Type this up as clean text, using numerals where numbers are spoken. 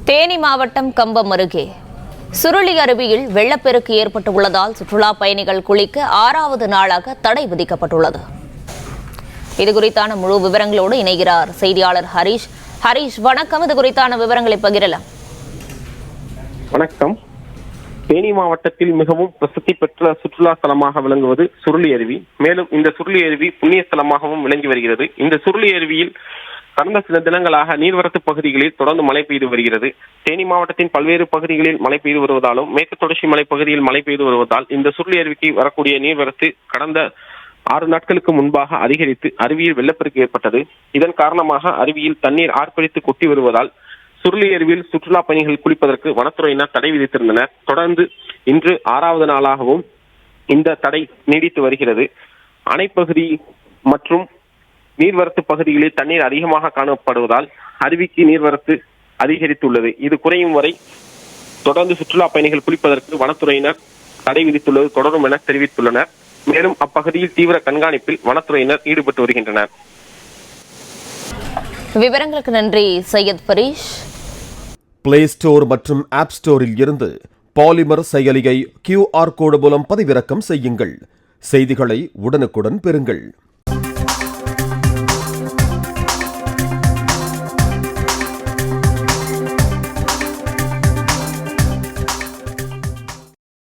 தேனி மாவட்டம் கம்பம் அருகே சுருளி அருவியில் வெள்ளப்பெருக்கு ஏற்பட்டுள்ளதால் சுற்றுலா பயணிகள் குளிக்க 6வது நாளாக தடை விதிக்கப்பட்டுள்ளது. இதுகுறித்தான முழு விவரங்களோடு இணைகிறார் செய்தியாளர் ஹரீஷ். ஹரீஷ், வணக்கம். இது குறித்தான விவரங்களை பகிரலாம். வணக்கம். தேனி மாவட்டத்தில் மிகவும் பிரசித்தி பெற்ற சுற்றுலா ஸ்தலமாக விளங்குவது சுருளி அருவி. மேலும் இந்த சுருளி அருவி புண்ணிய ஸ்தலமாகவும் விளங்கி வருகிறது. இந்த சுருளி அருவியில் கடந்த சில தினங்களாக நீர்வரத்து பகுதிகளில் தொடர்ந்து மழை பெய்து வருகிறது. தேனி மாவட்டத்தின் பல்வேறு பகுதிகளில் மழை பெய்து வருவதாலும் மேற்கு தொடர்ச்சி மலை பகுதியில் மழை பெய்து வருவதால் இந்த சுருளி அருவிக்கு வரக்கூடிய நீர்வரத்து கடந்த 6 நாட்களுக்கு முன்பாக அதிகரித்து அருவியில் வெள்ளப்பெருக்கு ஏற்பட்டது. இதன் காரணமாக அருவியில் தண்ணீர் ஆர்ப்பரித்து கொட்டி வருவதால் சுருளி அருவியில் சுற்றுலா பயணிகள் குளிப்பதற்கு வனத்துறையினர் தடை விதித்திருந்தனர். தொடர்ந்து இன்று 6வது நாளாகவும் இந்த தடை நீடித்து வருகிறது. அணைப்பகுதி மற்றும் நீர்வரத்து பகுதிகளில் தண்ணீர் அதிகமாக காணப்படுவதால் அருவிக்கு நீர்வரத்து அதிகரித்துள்ளது. இது குறையும் வரை தொடர்ந்து சுற்றுலா பயணிகள் குளிப்பதற்கு வனத்துறையினர் தடை விதித்துள்ளது தொடரும் என தெரிவித்துள்ளனர். மேலும் அப்பகுதியில் தீவிர கண்காணிப்பில் வனத்துறையினர் ஈடுபட்டு வருகின்றனர். விவரங்களுக்கு நன்றி சையத் பரீஷ். பிளே ஸ்டோர் மற்றும் ஆப் ஸ்டோரில் இருந்து பாலிமர் செயலியை QR கோடு மூலம் பதிவிறக்கம் செய்யுங்கள். செய்திகளை உடனுக்குடன் பெறுங்கள்.